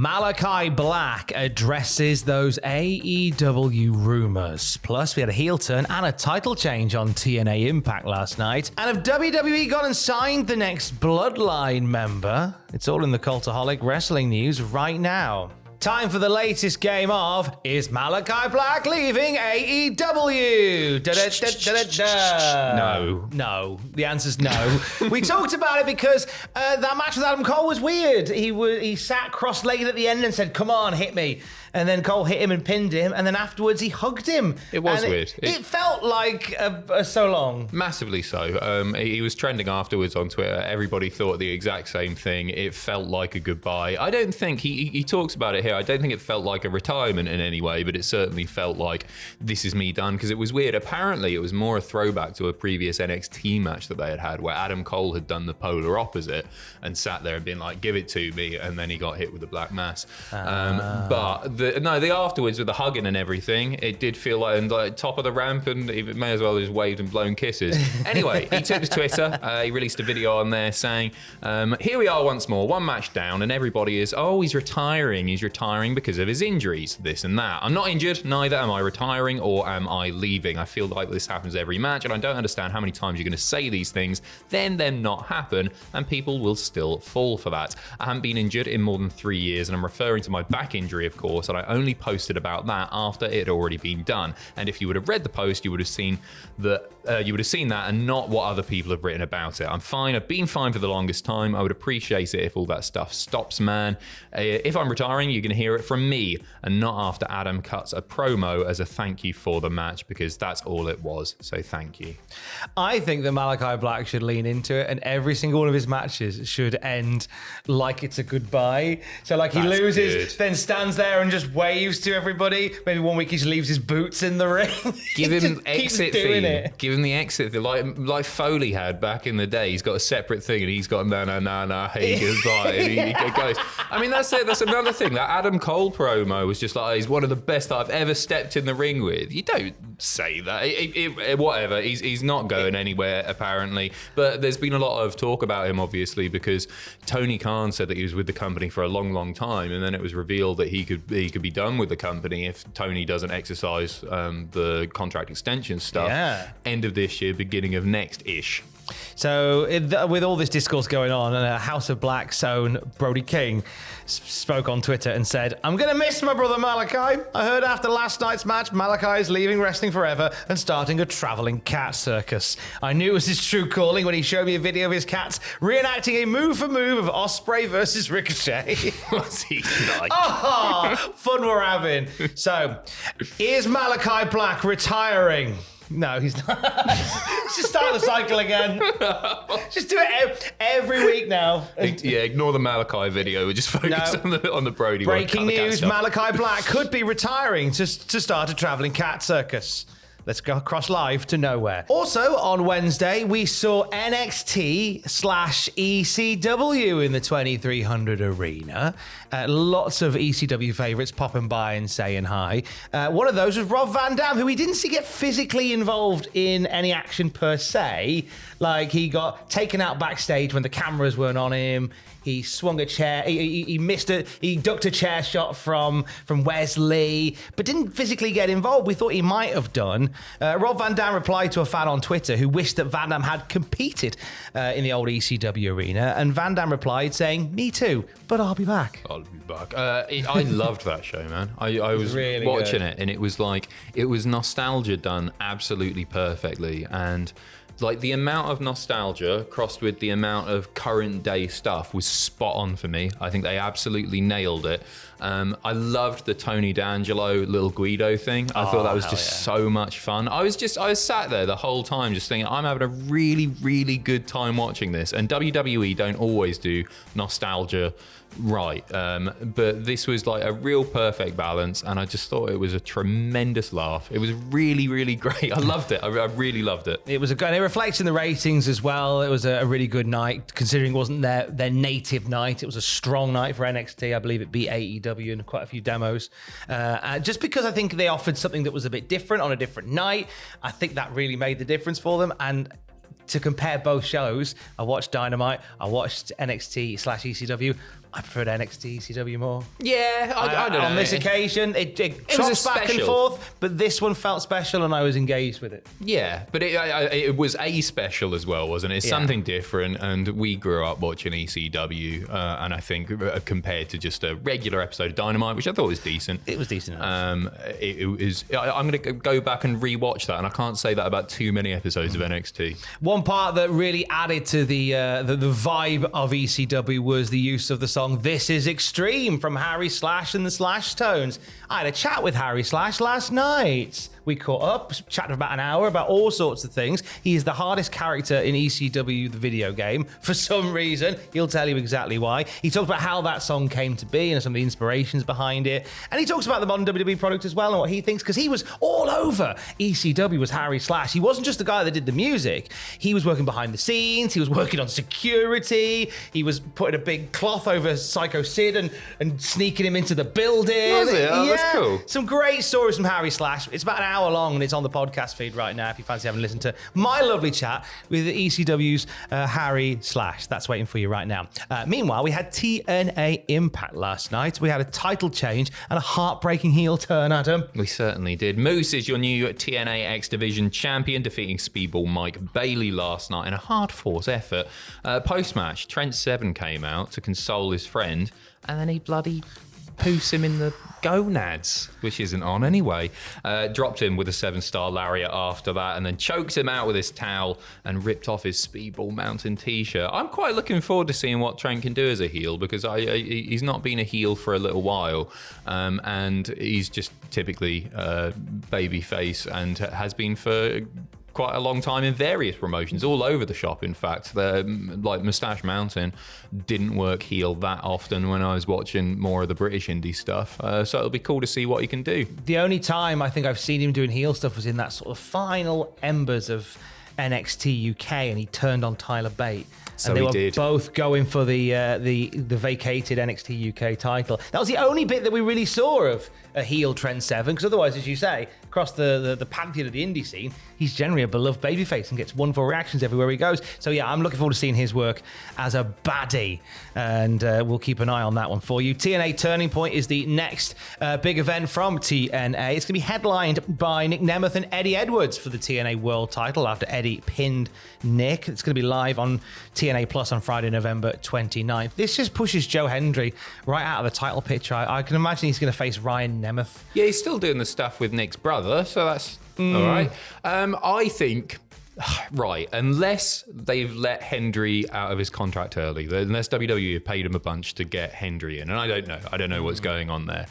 Malakai Black addresses those AEW rumors. Plus, we had a heel turn and a title change on TNA Impact last night. And have WWE gone and signed the next Bloodline member? It's all in the Cultaholic Wrestling news right now. Time for the latest game of Is Malakai Black leaving AEW? No. The answer's no. We talked about it because that match with Adam Cole was weird. He sat cross-legged at the end and said, "Come on, hit me." And then Cole hit him and pinned him. And then afterwards, he hugged him. It was weird. It felt like so long. Massively so. He was trending afterwards on Twitter. Everybody thought the exact same thing. It felt like a goodbye. I don't think, he talks about it here, I don't think it felt like a retirement in any way, but it certainly felt like this is me done, because it was weird. Apparently, it was more a throwback to a previous NXT match that they had where Adam Cole had done the polar opposite and sat there and been like, "Give it to me," and then he got hit with the black mass. But the afterwards with the hugging and everything, it did feel like top of the ramp, and he may as well have just waved and blown kisses. Anyway, he took to Twitter, he released a video on there saying, "Here we are once more, one match down, and everybody is, oh, he's retiring because of his injuries, this and that. I'm not injured, neither am I retiring or am I leaving. I feel like this happens every match, and I don't understand how many times you're going to say these things, then them not happen, and people will still fall for that. I haven't been injured in more than 3 years, and I'm referring to my back injury, of course, and I only posted about that after it had already been done. And if you would have read the post, you would have seen that and not what other people have written about it. I'm fine. I've been fine for the longest time. I would appreciate it if all that stuff stops, man. If I'm retiring, you're going to hear it from me and not after Adam cuts a promo as a thank you for the match, because that's all it was. So thank you." I think that Malakai Black should lean into it, and every single one of his matches should end like it's a goodbye. So like he loses, then stands there and just waves to everybody. Maybe one week he just leaves his boots in the ring. Give him exit theme. Give him the exit theme, like Foley had back in the day. He's got a separate thing, and he's got no, hey, goodbye, and he goes. I mean, that's it. That's another thing. That Adam Cole promo was just like, he's one of the best I've ever stepped in the ring with. You don't say that. Whatever. He's not going anywhere apparently. But there's been a lot of talk about him, obviously, because Tony Khan said that he was with the company for a long, long time, and then it was revealed that he could be done with the company if Tony doesn't exercise the contract extension stuff. Yeah. End of this year, beginning of next-ish. So with all this discourse going on, House of Black's own Brody King spoke on Twitter and said, "I'm going to miss my brother Malakai. I heard after last night's match, Malakai is leaving wrestling forever and starting a traveling cat circus. I knew it was his true calling when he showed me a video of his cats reenacting a move for move of Ospreay versus Ricochet." What's he like? Oh, fun we're having. So, is Malakai Black retiring? No, he's not. Let's just start the cycle again. Just do it every week now. Yeah, ignore the Malakai video. We just focus on the Brody. Breaking news, Malakai Black could be retiring to start a traveling cat circus. Let's go across live to nowhere. Also, on Wednesday, we saw NXT/ECW in the 2300 arena. Lots of ECW favourites popping by and saying hi. One of those was Rob Van Dam, who we didn't see get physically involved in any action per se. Like, he got taken out backstage when the cameras weren't on him. He swung a chair. He missed it. He ducked a chair shot from Wesley, but didn't physically get involved. We thought he might have done. Rob Van Dam replied to a fan on Twitter who wished that Van Dam had competed in the old ECW arena, and Van Dam replied saying, "Me too, but I'll be back." I'll be back. I loved that show, man. I was really watching it, and it was nostalgia done absolutely perfectly, and like the amount of nostalgia crossed with the amount of current day stuff was spot on for me. I think they absolutely nailed it. I loved the Tony D'Angelo Little Guido thing. I thought that was just so much fun. I was sat there the whole time just thinking, I'm having a really, really good time watching this. And WWE don't always do nostalgia right. But this was like a real perfect balance, and I just thought it was a tremendous laugh. It was really, really great. I loved it. I really loved it. It was a good, it reflects in the ratings as well. It was a really good night, considering it wasn't their native night. It was a strong night for NXT. I believe it beat AEW in quite a few demos. Just because I think they offered something that was a bit different on a different night. I think that really made the difference for them. And to compare both shows, I watched Dynamite, I watched NXT/ECW. I preferred NXT ECW more. Yeah, I don't know. On this occasion, it chops back and forth, but this one felt special and I was engaged with it. Yeah, but it was a special as well, wasn't it? It's something different, and we grew up watching ECW, and I think compared to just a regular episode of Dynamite, which I thought was decent. It was decent. I'm going to go back and rewatch that, and I can't say that about too many episodes of NXT. One part that really added to the vibe of ECW was the use of the song "This Is Extreme" from Harry Slash and the Slash Tones. I had a chat with Harry Slash last night. We caught up, chatted for about an hour about all sorts of things. He is the hardest character in ECW, the video game, for some reason. He'll tell you exactly why. He talked about how that song came to be and some of the inspirations behind it. And he talks about the modern WWE product as well and what he thinks, because he was all over ECW was Harry Slash. He wasn't just the guy that did the music. He was working behind the scenes. He was working on security. He was putting a big cloth over Psycho Sid and sneaking him into the building. Was it? Oh, that's cool. Some great stories from Harry Slash. It's about an hour long and it's on the podcast feed right now if you fancy having listened to my lovely chat with ECW's Harry Slash. That's waiting for you right now. Meanwhile, we had TNA Impact last night. We had a title change and a heartbreaking heel turn, Adam. We certainly did. Moose is your new TNA X Division champion, defeating Speedball Mike Bailey last night in a hard-fought effort. Post-match, Trent Seven came out to console his friend, and then he bloody poos him in the gonads, which isn't on anyway. Dropped him with a 7-star lariat after that, and then choked him out with his towel and ripped off his Speedball Mountain t-shirt. I'm quite looking forward to seeing what Trent can do as a heel, because he's not been a heel for a little while, and he's just typically babyface and has been for quite a long time in various promotions, all over the shop, in fact. Like Moustache Mountain didn't work heel that often when I was watching more of the British indie stuff. So it'll be cool to see what he can do. The only time I think I've seen him doing heel stuff was in that sort of final embers of NXT UK, and he turned on Tyler Bate. So and they he were did. both going for the vacated NXT UK title. That was the only bit that we really saw of a heel Trent Seven, because otherwise, as you say, across the pantheon of the indie scene, he's generally a beloved babyface and gets wonderful reactions everywhere he goes. So yeah, I'm looking forward to seeing his work as a baddie, and we'll keep an eye on that one for you. TNA Turning Point is the next big event from TNA. It's going to be headlined by Nick Nemeth and Eddie Edwards for the TNA World title after Eddie pinned Nick. It's going to be live on TNA Plus on Friday, November 29th. This just pushes Joe Hendry right out of the title picture. I can imagine he's going to face Ryan Nemeth. Yeah, he's still doing the stuff with Nick's brother, so that's all right. I think, right, unless they've let Hendry out of his contract early, unless WWE have paid him a bunch to get Hendry in, and I don't know what's going on there.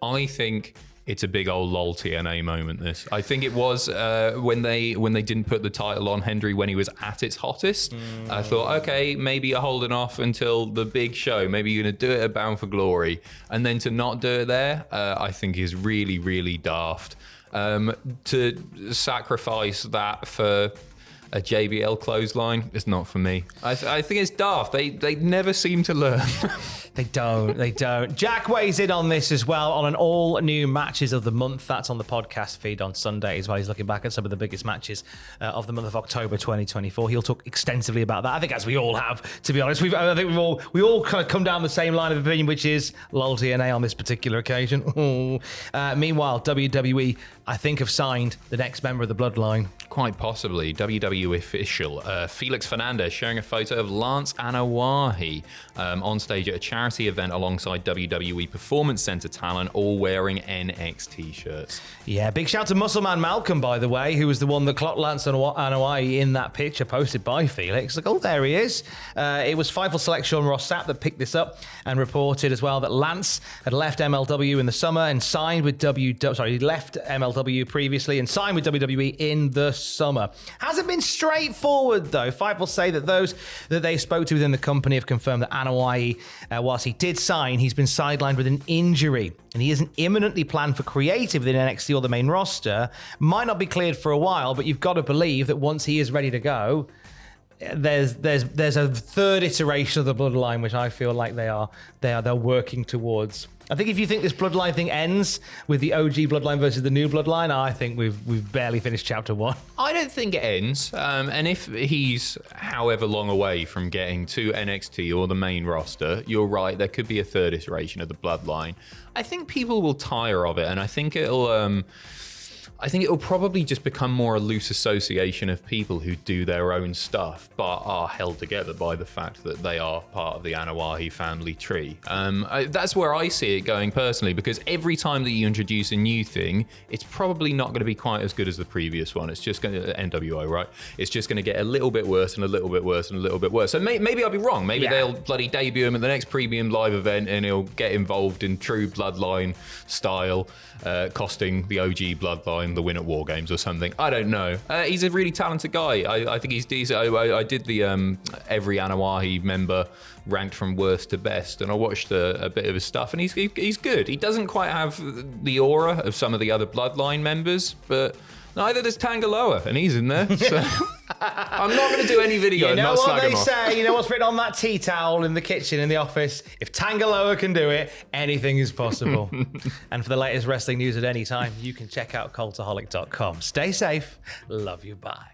I think it's a big old lol TNA moment, this. I think it was when they didn't put the title on Hendry when he was at its hottest. I thought, okay, maybe you're holding off until the big show. Maybe you're going to do it at Bound for Glory. And then to not do it there, I think is really, really daft. To sacrifice that for a JBL clothesline is not for me. I think it's daft. They never seem to learn. They don't. Jack weighs in on this as well on an all new matches of the month. That's on the podcast feed on Sunday as well. He's looking back at some of the biggest matches of the month of October 2024. He'll talk extensively about that. I think as we all have, to be honest. I think we all kind of come down the same line of opinion, which is lol TNA on this particular occasion. Meanwhile, WWE, I think, have signed the next member of the Bloodline. Quite possibly. WWE official Felix Fernandez sharing a photo of Lance Anoa'i on stage at a charity event alongside WWE Performance Center talent, all wearing NXT shirts. Yeah, big shout to Muscle Man Malcolm, by the way, who was the one that clocked Lance Anoa'i in that picture posted by Felix. Like, oh, there he is. It was Fightful Select Sean Ross Sapp that picked this up and reported as well that Lance had left MLW in the summer and signed with he left MLW previously and signed with WWE in the summer. Hasn't been straightforward, though. Fightful say that those that they spoke to within the company have confirmed that Anoa'i, whilst he did sign, he's been sidelined with an injury, and he isn't imminently planned for creative within NXT or the main roster. Might not be cleared for a while, but you've got to believe that once he is ready to go, there's a third iteration of the bloodline, which I feel like they're working towards. I think if you think this bloodline thing ends with the OG bloodline versus the new bloodline, I think we've barely finished chapter 1. I don't think it ends. And if he's however long away from getting to NXT or the main roster, you're right, there could be a third iteration of the bloodline. I think people will tire of it, and I think it'll probably just become more a loose association of people who do their own stuff, but are held together by the fact that they are part of the Anoa'i family tree. That's where I see it going personally, because every time that you introduce a new thing, it's probably not going to be quite as good as the previous one. It's just going to, NWO, right? It's just going to get a little bit worse and a little bit worse and a little bit worse. So maybe I'll be wrong. Maybe they'll bloody debut him at the next premium live event and he'll get involved in true bloodline style, costing the OG bloodline the win at War Games or something. I don't know. He's a really talented guy. I think he's decent. I did the every Anoa'i member ranked from worst to best, and I watched a bit of his stuff, and he's good. He doesn't quite have the aura of some of the other bloodline members, but neither does Tangaloa, and he's in there. So I'm not going to do any video. You know not what slag they him off. say? You know what's written on that tea towel in the kitchen in the office? If Tangaloa can do it, anything is possible. And for the latest wrestling news at any time, you can check out Cultaholic.com. Stay safe. Love you. Bye.